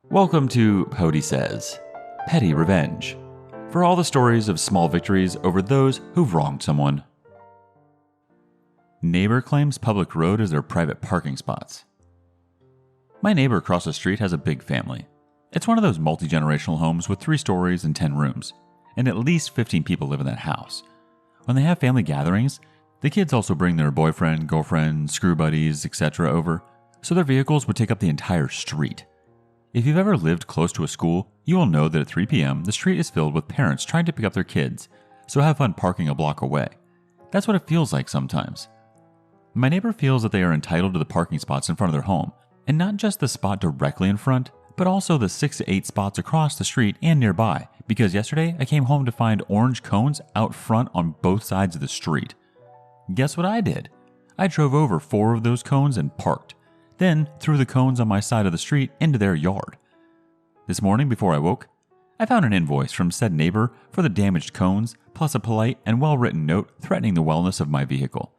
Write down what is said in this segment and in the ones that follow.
Welcome to Pody Says, PettyRevenge, for all the stories of small victories over those who've wronged someone. Neighbor claims public road as their private parking spots. My neighbor across the street has a big family. It's one of those multi-generational homes with 3 stories and 10 rooms, and at least 15 people live in that house. When they have family gatherings, the kids also bring their boyfriend, girlfriend, screw buddies, etc. over, so their vehicles would take up the entire street. If you've ever lived close to a school, you will know that at 3 p.m. the street is filled with parents trying to pick up their kids, so have fun parking a block away. That's what it feels like sometimes. My neighbor feels that they are entitled to the parking spots in front of their home, and not just the spot directly in front, but also the 6 to 8 spots across the street and nearby, because yesterday I came home to find orange cones out front on both sides of the street. Guess what I did? I drove over 4 of those cones and parked, then threw the cones on my side of the street into their yard. This morning before I woke, I found an invoice from said neighbor for the damaged cones, plus a polite and well-written note threatening the wellness of my vehicle.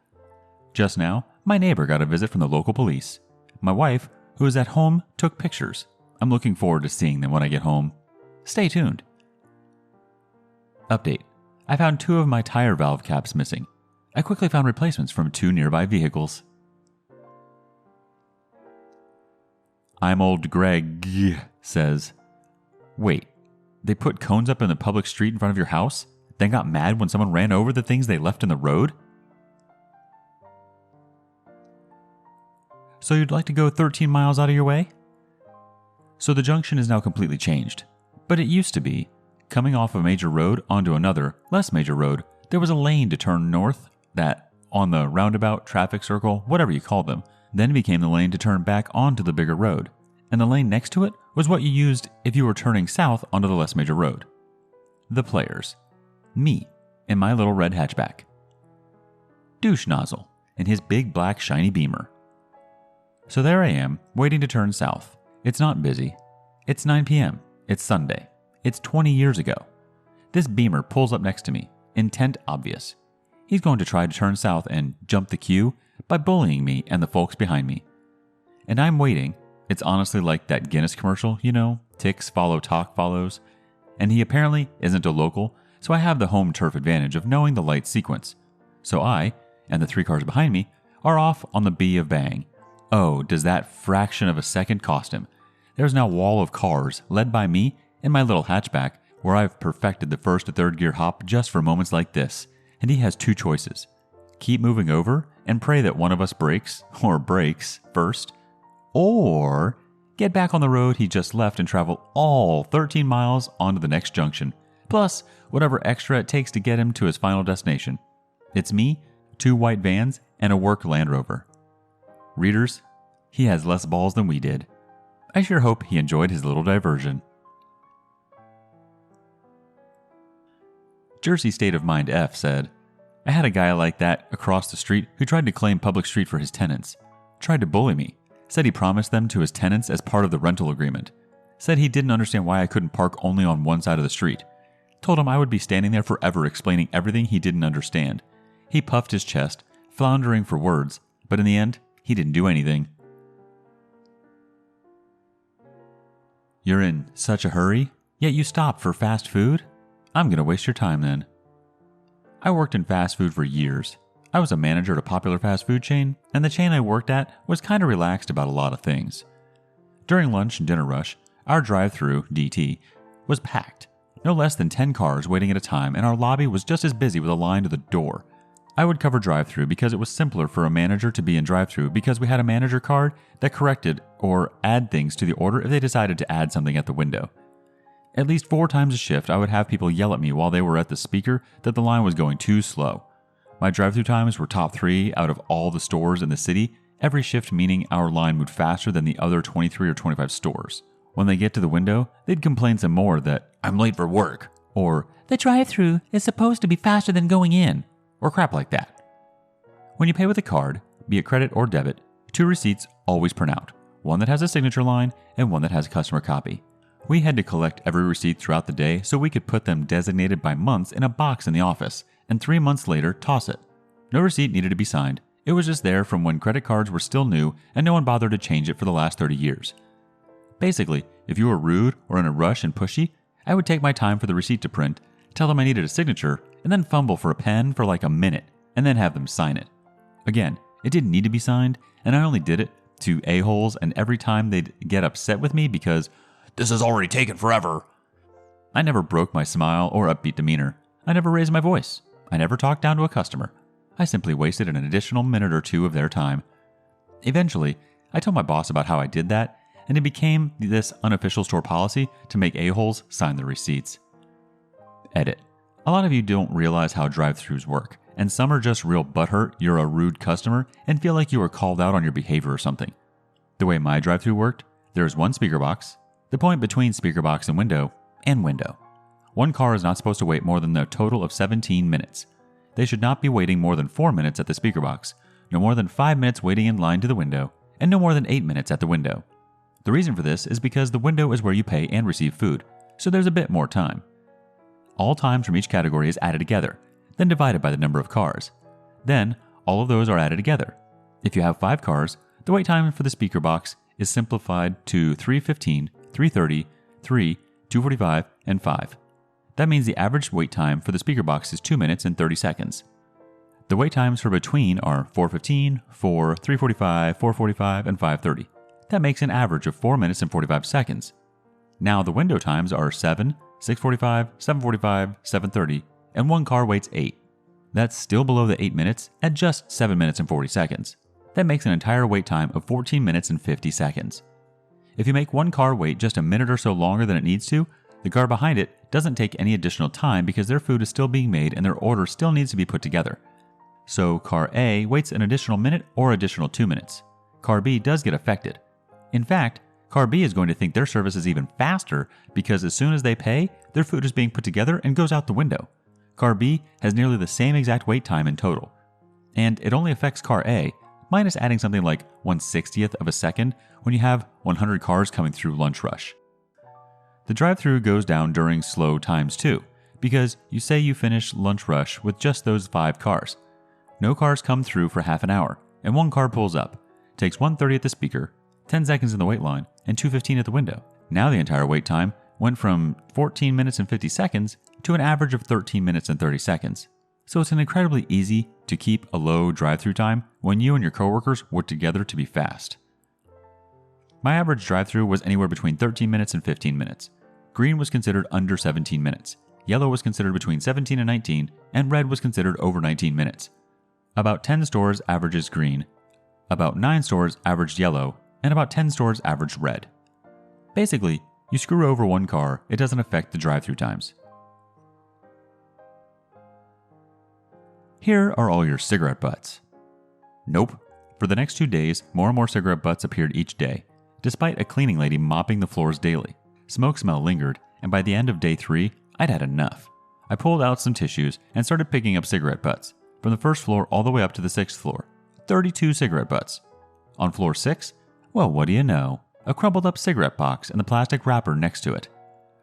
Just now, my neighbor got a visit from the local police. My wife, who is at home, took pictures. I'm looking forward to seeing them when I get home. Stay tuned. Update. I found 2 of my tire valve caps missing. I quickly found replacements from 2 nearby vehicles. I'm old Greg says, wait, they put cones up in the public street in front of your house, then got mad when someone ran over the things they left in the road? So you'd like to go 13 miles out of your way? So the junction is now completely changed, but it used to be, coming off a major road onto another, less major road, there was a lane to turn north that, on the roundabout, traffic circle, whatever you call them, then became the lane to turn back onto the bigger road, and the lane next to it was what you used if you were turning south onto the less major road. The players. Me, in my little red hatchback. Douche nozzle, in his big black shiny Beamer. So there I am, waiting to turn south. It's not busy. It's 9 p.m. It's Sunday. It's 20 years ago. This Beamer pulls up next to me, intent obvious. He's going to try to turn south and jump the queue by bullying me and the folks behind me. And I'm waiting. It's honestly like that Guinness commercial, you know, ticks follow talk follows. And he apparently isn't a local, so I have the home turf advantage of knowing the light sequence. So I, and the 3 cars behind me, are off on the B of bang. Oh, does that fraction of a second cost him? There's now a wall of cars led by me in my little hatchback where I've perfected the 1st to 3rd gear hop just for moments like this. And he has 2 choices. Keep moving over and pray that one of us breaks first, or get back on the road he just left and travel all 13 miles onto the next junction, plus whatever extra it takes to get him to his final destination. It's me, 2 white vans, and a work Land Rover. Readers, he has less balls than we did. I sure hope he enjoyed his little diversion. Jersey State of Mind F said, I had a guy like that across the street who tried to claim public street for his tenants. Tried to bully me. Said he promised them to his tenants as part of the rental agreement. Said he didn't understand why I couldn't park only on one side of the street. Told him I would be standing there forever explaining everything he didn't understand. He puffed his chest, floundering for words, but in the end, he didn't do anything. You're in such a hurry, yet you stopped for fast food? I'm gonna waste your time then. I worked in fast food for years. I was a manager at a popular fast food chain, and the chain I worked at was kind of relaxed about a lot of things. During lunch and dinner rush, our drive-thru, DT, was packed. No less than 10 cars waiting at a time, and our lobby was just as busy with a line to the door. I would cover drive-thru because it was simpler for a manager to be in drive-thru because we had a manager card that corrected or add things to the order if they decided to add something at the window. At least 4 times a shift, I would have people yell at me while they were at the speaker that the line was going too slow. My drive-thru times were top 3 out of all the stores in the city, every shift meaning our line moved faster than the other 23 or 25 stores. When they get to the window, they'd complain some more that I'm late for work, or the drive-thru is supposed to be faster than going in, or crap like that. When you pay with a card, be it credit or debit, 2 receipts always print out, one that has a signature line and one that has a customer copy. We had to collect every receipt throughout the day so we could put them designated by months in a box in the office, and 3 months later toss it. No receipt needed to be signed. It was just there from when credit cards were still new and no one bothered to change it for the last 30 years. Basically, If you were rude or in a rush and pushy, I would take my time for the receipt to print, tell them I needed a signature, and then fumble for a pen for like a minute, and then have them sign it. Again, it didn't need to be signed, and I only did it to a-holes, and every time they'd get upset with me because, "This has already taken forever." I never broke my smile or upbeat demeanor. I never raised my voice. I never talked down to a customer. I simply wasted an additional minute or two of their time. Eventually, I told my boss about how I did that, and it became this unofficial store policy to make a-holes sign the receipts. Edit. A lot of you don't realize how drive-thrus work, and some are just real butthurt you're a rude customer and feel like you were called out on your behavior or something. The way my drive-thru worked, there is one speaker box, the point between speaker box and window. One car is not supposed to wait more than a total of 17 minutes. They should not be waiting more than 4 minutes at the speaker box, no more than 5 minutes waiting in line to the window, and no more than 8 minutes at the window. The reason for this is because the window is where you pay and receive food, so there's a bit more time. All times from each category is added together, then divided by the number of cars. Then, all of those are added together. If you have 5 cars, the wait time for the speaker box is simplified to 3:15, 3:30, 3, 2:45, and 5. That means the average wait time for the speaker box is 2 minutes and 30 seconds. The wait times for between are 4:15, 4, 3:45, 4:45, and 5:30. That makes an average of 4 minutes and 45 seconds. Now the window times are 7, 6:45, 7:45, 7:30, and one car waits 8. That's still below the 8 minutes at just 7 minutes and 40 seconds. That makes an entire wait time of 14 minutes and 50 seconds. If you make one car wait just a minute or so longer than it needs to, the car behind it doesn't take any additional time because their food is still being made and their order still needs to be put together. So car A waits an additional minute or additional 2 minutes. Car B does get affected. In fact, car B is going to think their service is even faster because as soon as they pay, their food is being put together and goes out the window. Car B has nearly the same exact wait time in total. And it only affects car A, minus adding something like 1/60th of a second when you have 100 cars coming through lunch rush. The drive-thru goes down during slow times too, because you say you finish lunch rush with just those 5 cars. No cars come through for half an hour, and one car pulls up, takes 1:30 at the speaker, 10 seconds in the wait line, and 2:15 at the window. Now the entire wait time went from 14 minutes and 50 seconds to an average of 13 minutes and 30 seconds. So it's incredibly easy to keep a low drive-thru time when you and your coworkers work together to be fast. My average drive-thru was anywhere between 13 minutes and 15 minutes. Green was considered under 17 minutes. Yellow was considered between 17 and 19, and red was considered over 19 minutes. About 10 stores averages green, about 9 stores averaged yellow, and about 10 stores averaged red. Basically, you screw over one car, it doesn't affect the drive-thru times. Here are all your cigarette butts. Nope. For the next 2 days, more and more cigarette butts appeared each day, despite a cleaning lady mopping the floors daily. Smoke smell lingered, and by the end of day 3, I'd had enough. I pulled out some tissues and started picking up cigarette butts, from the first floor all the way up to the 6th floor. 32 cigarette butts. On floor 6, well, what do you know? A crumpled up cigarette box and the plastic wrapper next to it,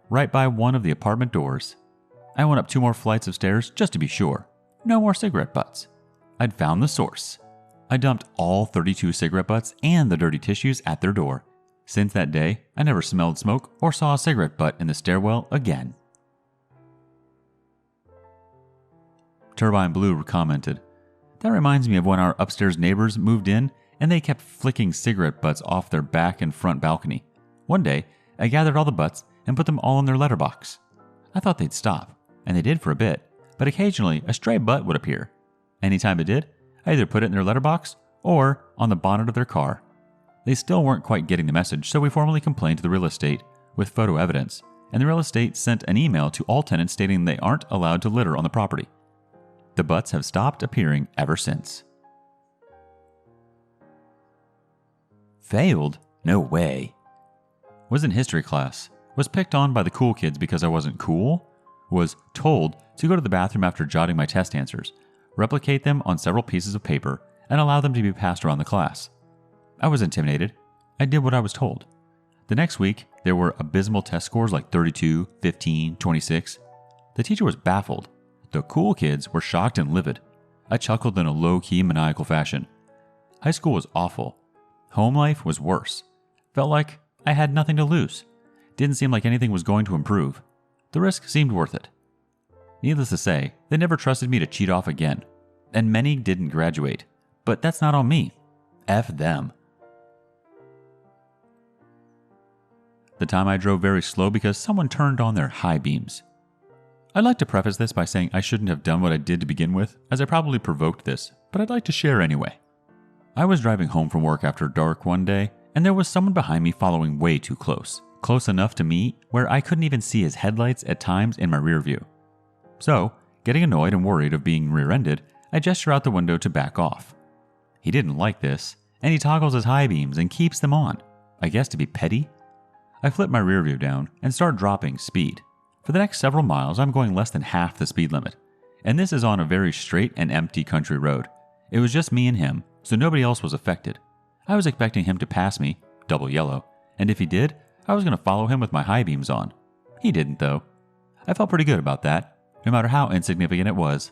right by one of the apartment doors. I went up 2 more flights of stairs just to be sure. No more cigarette butts. I'd found the source. I dumped all 32 cigarette butts and the dirty tissues at their door. Since that day, I never smelled smoke or saw a cigarette butt in the stairwell again. Turbine Blue commented, "That reminds me of when our upstairs neighbors moved in and they kept flicking cigarette butts off their back and front balcony. One day, I gathered all the butts and put them all in their letterbox. I thought they'd stop, and they did for a bit, but occasionally a stray butt would appear. Anytime it did, I either put it in their letterbox or on the bonnet of their car. They still weren't quite getting the message, so we formally complained to the real estate with photo evidence, and the real estate sent an email to all tenants stating they aren't allowed to litter on the property. The butts have stopped appearing ever since." Failed? No way. Was in history class. Was picked on by the cool kids because I wasn't cool. Was told to go to the bathroom after jotting my test answers, replicate them on several pieces of paper, and allow them to be passed around the class. I was intimidated. I did what I was told. The next week, there were abysmal test scores like 32, 15, 26. The teacher was baffled. The cool kids were shocked and livid. I chuckled in a low-key, maniacal fashion. High school was awful. Home life was worse. Felt like I had nothing to lose. Didn't seem like anything was going to improve. The risk seemed worth it. Needless to say, they never trusted me to cheat off again, and many didn't graduate. But that's not on me. F them. The time I drove very slow because someone turned on their high beams. I'd like to preface this by saying I shouldn't have done what I did to begin with, as I probably provoked this, but I'd like to share anyway. I was driving home from work after dark one day, and there was someone behind me following way too close. Close enough to me where I couldn't even see his headlights at times in my rear view. So, getting annoyed and worried of being rear-ended, I gesture out the window to back off. He didn't like this, and he toggles his high beams and keeps them on, I guess to be petty. I flip my rear view down and start dropping speed. For the next several miles, I'm going less than half the speed limit, and this is on a very straight and empty country road. It was just me and him, so nobody else was affected. I was expecting him to pass me, double yellow, and if he did, I was going to follow him with my high beams on. He didn't though. I felt pretty good about that, no matter how insignificant it was.